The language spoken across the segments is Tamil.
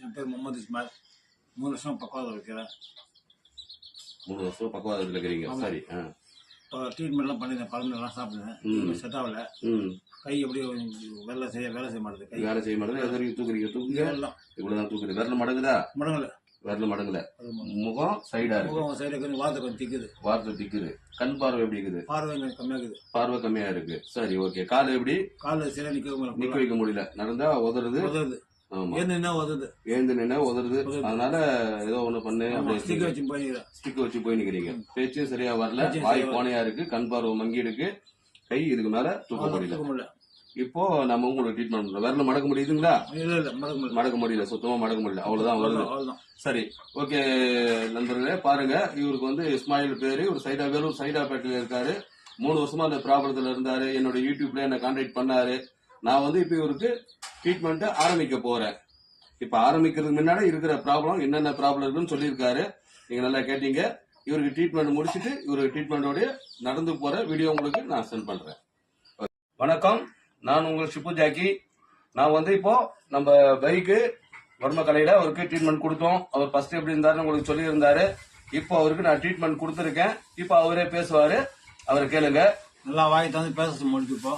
என் பேர் முகமது இஸ்மாயில். 3 வருஷம் பக்கவாதம் இருக்கிறேன். 3 வருஷம் பக்கவாதத்தில் இருக்கிறீங்க. சரி. இப்போ ட்ரீட்மெண்ட்லாம் பண்ணிருந்தேன், பழமெல்லாம் சாப்பிடுவேன், செட் ஆகல. கை எப்படியோ வேலை செய்ய மாட்டேது. கை வேலை செய்ய மாட்டேது. எது வரைக்கும் தூக்குறீங்க? இவ்வளவுதான் தூக்குறீங்க. விரல மடங்குதா? மடங்கல. விரல மடங்கல. முகம் சைடா இருக்கு. முகம் சைடா இருக்கு. வார்த்தை கொஞ்சம் திக்குது. வார்த்தை திக்குது. கண் பார்வை எப்படி இருக்குது? பார்வை கம்மியா இருக்குது. பார்வை கம்மியா இருக்கு. சரி, ஓகே. கால் எப்படி? கால் சரியா நிக்க வைக்க முடியல. நடந்தா உதறுது. ஆமா, எழுந்து நின்னா உதறுது. அதனால ஏதோ ஒண்ணு பண்ணு. ஸ்டிக் வச்சு போய் நிக்கிறீங்க. பேச்சும் சரியா வரல. வாய் கோணையா இருக்கு. கண் பார்வை மங்கி இருக்கு. கை இதுக்கு மேல தூக்க முடியல. இப்போ நம்ம உங்களுக்கு ட்ரீட்மெண்ட் பண்றோம். விரல மடக்க முடியுதுங்களா? மடக்க முடியல. சுத்தமா மடக்க முடியல. அவ்வளவுதான் வருது. சரி, ஓகே நண்பர்களே, பாருங்க. இவருக்கு வந்து இஸ்மாயில் பேரு. ஒரு சைதாப்பேட்டையில இருக்காரு. 3 வருஷமா அந்த ப்ராப்ளத்துல இருந்தாரு. என்னோட யூடியூப்ல என்ன கான்டாக்ட் பண்ணாரு. நான் வந்து இப்ப இவருக்கு ட்ரீட்மெண்ட் ஆரம்பிக்க போறேன். இப்ப ஆரம்பிக்கிறதுக்கு முன்னாடி இருக்கிற ப்ராப்ளம் என்னென்ன ப்ராப்ளம் இருக்குன்னு சொல்லியிருக்காரு. நீங்க நல்லா கேட்டீங்க. இவருக்கு ட்ரீட்மெண்ட் முடிச்சுட்டு இவருக்கு ட்ரீட்மெண்டோட நடந்து போற வீடியோ உங்களுக்கு நான் சென்ட் பண்றேன். வணக்கம், நான் உங்கள் ஷிப்பு ஜாக்கி. நான் வந்து இப்போ நம்ம பைக்கு வர்ம கலையில அவருக்கு ட்ரீட்மெண்ட் கொடுத்தோம். அவர் ஃபர்ஸ்ட் எப்படி இருந்தாருன்னு உங்களுக்கு சொல்லி இருந்தாரு. இப்போ அவருக்கு நான் ட்ரீட்மெண்ட் கொடுத்துருக்கேன். இப்போ அவரே பேசுவாரு. அவரை கேளுங்க. நல்லா வாய் தந்து பேச முடியுது. இப்போ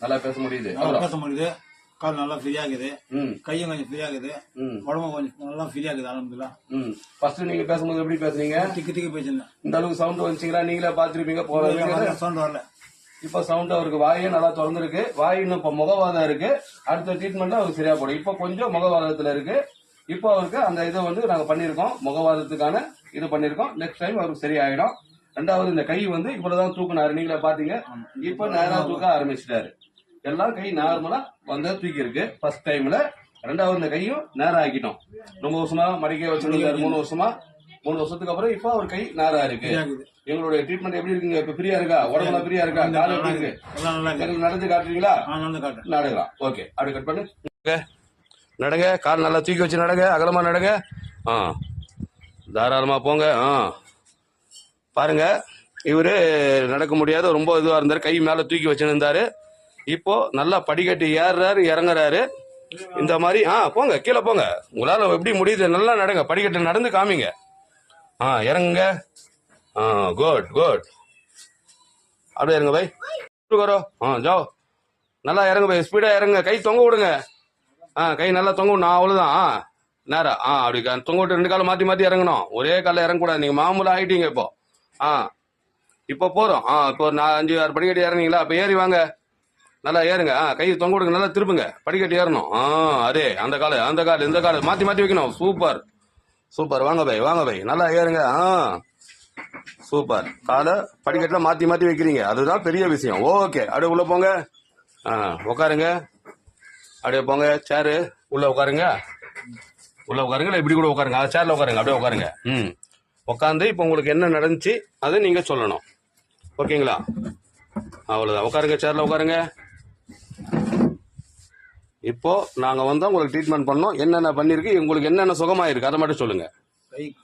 நல்லா பேச முடியுது. பேச முடியுது. கால் நல்லா ஃப்ரீயா இருக்குது. கையும் கொஞ்சம் ஃப்ரீயா இருக்குது. உடம்பு கொஞ்சம் நல்லா ஃப்ரீயா இருக்குது. அல்ஹம்துலில்லாஹ். ஃபர்ஸ்ட் நீங்க பேசும்போது எப்படி பேசுறீங்க? திக்கு பேசுறேன். இந்த அளவுக்கு சவுண்ட் வந்துச்சுங்களா? நீங்களே பாத்துருப்பீங்க. சவுண்ட் வரல. இப்ப சவுண்ட் அவருக்கு வாயே நல்லா திறந்துருக்கு. வாய் இன்னும் இப்ப முகவாதம் இருக்கு. அடுத்த ட்ரீட்மெண்ட் அவருக்கு சரியா போடும். இப்ப கொஞ்சம் முகவாதத்துல இருக்கு. இப்போ அவருக்கு அந்த இதை வந்து நாங்க பண்ணிருக்கோம். முகவாதத்துக்கான இது பண்ணிருக்கோம். நெக்ஸ்ட் டைம் அவருக்கு சரியாயிடும். ரெண்டாவது, இந்த கை வந்து இவ்வளவுதான் தூக்குனாரு. நீங்களே பாத்தீங்க. இப்ப நேரா தூக்க ஆரம்பிச்சிட்டாரு. எல்லாம் கை நார்மலா வந்து தூக்கி இருக்கு ஃபர்ஸ்ட் டைம்ல. ரெண்டாவது, இந்த கையும் நேரம் ஆக்கிட்டோம். ரொம்ப வருஷமா மடிக்க வச்சிருந்தாரு. 3 வருஷத்துக்கு அப்புறம் இப்ப அவர் கை நேரா இருக்கு. எங்களுடைய ட்ரீட்மெண்ட் எப்படி இருக்குங்க? இப்ப ஃப்ரீயா இருக்கா? உடம்புல ஃப்ரீயா இருக்கா? கால் எப்படி இருக்கு? நடந்து காட்டுறீங்களா? நடக்கலாம். ஓகே, அப்படி கட் பண்ணு. நடங்க. கால் நல்லா தூக்கி வச்சு நடங்க. அகலமா நடங்க. தாராளமா போங்க. பாருங்க, இவரு நடக்க முடியாத ரொம்ப இதுவா இருந்தாரு. கை மேல தூக்கி வச்சிருந்தாரு. இப்போ நல்லா படிக்கட்டு ஏறுறாரு, இறங்குறாரு. இந்த மாதிரி போங்க, கீழே போங்க. உங்களால எப்படி முடியுது நல்லா நடங்க. படிக்கட்டு நடந்து காமிங்க. இறங்குங்க. குட். அப்படியே இறங்க பை. ஜாவ். நல்லா இறங்க பை. ஸ்பீடா இறங்க. கை தொங்க விடுங்க. கை நல்லா தொங்க விடணும். அவ்வளவுதான். நேரா அப்படி தொங்க விட்டு 2 காலம் மாத்தி இறங்கணும். ஒரே காலில் இறங்கக்கூடாது. நீங்க மாமூலா ஆயிட்டீங்க இப்போ. இப்போ போறோம். இப்போ ஒரு 5-6 படிக்கட்டு இறங்கிங்களா? அப்ப ஏறி வாங்க. நல்லா ஏறுங்க. கை தொங்க விடுங்க. நல்லா திருப்புங்க. படிக்கட்டு ஏறணும். அதே அந்த கால இந்த கால மாத்தி வைக்கணும். சூப்பர். வாங்க பை. நல்லா ஏறுங்க. சூப்பர். காலை படிக்கட்டுல மாத்தி வைக்கிறீங்க. அதுதான் பெரிய விஷயம். ஓகே, அப்படியே உள்ள போங்க. உட்காருங்க. அப்படியே போங்க. சேரு உள்ள உட்காருங்க. இல்ல இப்படி கூட உட்காருங்க. சேர்ல உட்காருங்க. அப்படியே உட்காருங்க. உட்காந்து இப்போ உங்களுக்கு என்ன நடந்துச்சு அதை நீங்க சொல்லணும். ஓகேங்களா? அவ்வளவுதான். உட்காருங்க. சேர்ல உட்காருங்க. இப்போ நாங்க வந்து உங்களுக்கு ட்ரீட்மெண்ட் பண்ணோம். என்னென்ன பண்ணிருக்கு, உங்களுக்கு என்னென்ன சுகமாயிருக்கு அதை மட்டும் சொல்லுங்க.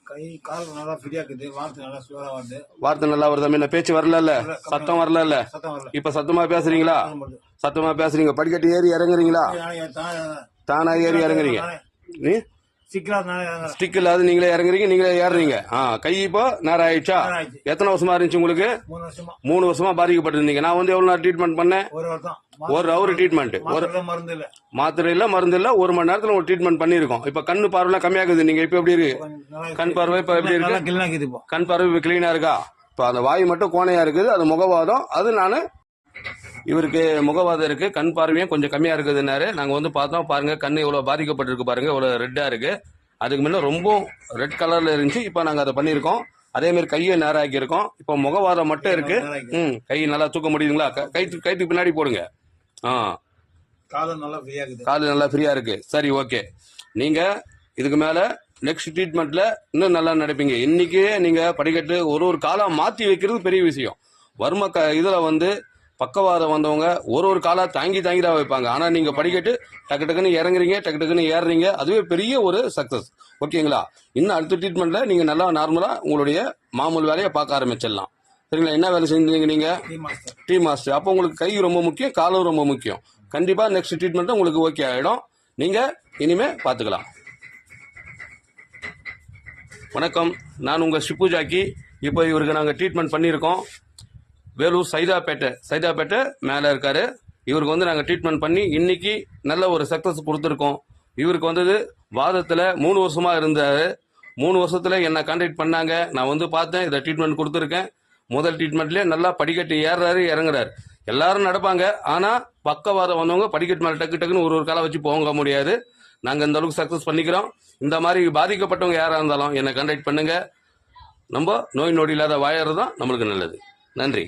கை கால் நல்லா ஃப்ரீயா இருக்குது. வார்த்தை நல்லா சுவரா வருது. வார்த்தை நல்லா வருது. முன்ன பேச்சு வரல, சத்தம் வரல. இப்ப சத்தமா பேசுறீங்களா? சத்தமா பேசுறீங்க. படிக்கட்டு ஏறி இறங்குறீங்களா? தானா ஏறி இறங்குறீங்க. நீ ஸ்டிக் இல்லாத நீங்களே இறங்குறீங்க, நீங்களே ஏறுறீங்க. கை இப்போ நேரம் ஆயிடுச்சா? எத்தனை வருஷமா இருந்துச்சு உங்களுக்கு? 3 வருஷமா பாதிக்கப்பட்டிருந்தீங்க. நான் வந்து எவ்வளவு நேரம் ட்ரீட்மெண்ட் பண்ணேன்? 1 ஹவர் ட்ரீட்மெண்ட். மாத்திரை இல்ல, மருந்து இல்ல. 1 மணி நேரத்துல ஒரு ட்ரீட்மெண்ட் பண்ணிருக்கோம். இப்ப கண்ணு பார்வை கம்மியாகுது. நீங்க இப்ப எப்படி இருக்கு? கண் பார்வை இப்ப எப்படி இருக்கு? கண் பார்வை இப்ப கிளீனா இருக்கா? இப்ப அந்த வாய் மட்டும் கோணையா இருக்குது. அது முகவாதம். அது நானு இவருக்கு முகவாதம் இருக்கு. கண் பார்வையும் கொஞ்சம் கம்மியா இருக்குதுன்னாரு. நாங்க வந்து பார்த்தோம். பாருங்க, கண்ணு இவ்வளவு பாதிக்கப்பட்டிருக்கு. பாருங்க, இவ்வளவு ரெட்டா இருக்கு. அதுக்கு முன்ன ரொம்ப ரெட் கலர்ல இருந்துச்சு. இப்ப நாங்க அதை பண்ணிருக்கோம். அதே மாதிரி கையை நேராக்கி இருக்கோம். இப்ப முகவாதம் மட்டும் இருக்கு. கை நல்லா தூக்க முடியுதுங்களா? கைத்துக்கு பின்னாடி போடுங்க. காலு நல்லா ஃப்ரீயா இருக்கு. சரி, ஓகே. நீங்க இதுக்கு மேல நெக்ஸ்ட் ட்ரீட்மெண்ட்ல இன்னும் நல்லா நடப்பீங்க. இன்னைக்கே நீங்க படிக்கட்டு ஒரு காலம் மாத்தி வைக்கிறது பெரிய விஷயம். வர்ம இதுல வந்து பக்கவாதம் வந்தவங்க ஒரு காலா தாங்கி தான் வைப்பாங்க. ஆனா நீங்க படிக்கட்டு டக்குன்னு இறங்குறீங்க, டக்குன்னு ஏறுறீங்க. அதுவே பெரிய ஒரு சக்சஸ். ஓகேங்களா? இன்னும் அடுத்த ட்ரீட்மெண்ட்ல நீங்க நல்லா நார்மலா உங்களுடைய மாமூல் வேலையை பார்க்க ஆரம்பிச்சிடலாம். சரிங்களா? என்ன வேலை செஞ்சீங்க நீங்க? Tea master. அப்போ உங்களுக்கு கை ரொம்ப முக்கியம், காலும் ரொம்ப முக்கியம். கண்டிப்பா நெக்ஸ்ட் ட்ரீட்மெண்ட் உங்களுக்கு ஓகே ஆயிடும். நீங்க இனிமே பார்த்துக்கலாம். வணக்கம், நான் உங்கள் ஷிப்பு ஜாக்கி. இப்போ இவருக்கு நாங்கள் ட்ரீட்மெண்ட் பண்ணியிருக்கோம். வேலூர் சைதாப்பேட்டை மேலே இருக்காரு. இவருக்கு வந்து நாங்கள் ட்ரீட்மெண்ட் பண்ணி இன்னைக்கு நல்ல ஒரு சக்ஸஸ் கொடுத்துருக்கோம். இவருக்கு வந்தது வாதத்தில் 3 வருஷமாக இருந்தார். 3 வருஷத்தில் என்னை கான்டாக்ட் பண்ணாங்க. நான் வந்து பார்த்தேன், இதை ட்ரீட்மெண்ட் கொடுத்துருக்கேன். முதல் ட்ரீட்மெண்ட்லேயே நல்லா படிக்கட்டு ஏறுறாரு, இறங்குறாரு. எல்லாரும் நடப்பாங்க. ஆனால் பக்கவாதம் வந்தவங்க படிக்கட்டு மேலே டக்குன்னு ஒரு காலை வச்சு போக முடியாது. நாங்கள் இந்த அளவுக்கு சக்ஸஸ் பண்ணிக்கிறோம். இந்த மாதிரி பாதிக்கப்பட்டவங்க யாராக இருந்தாலும் என்னை கான்டாக்ட் பண்ணுங்க. நம்ம நோய் நொடி இல்லாத வாழறது தான் நம்மளுக்கு நல்லது. நன்றி.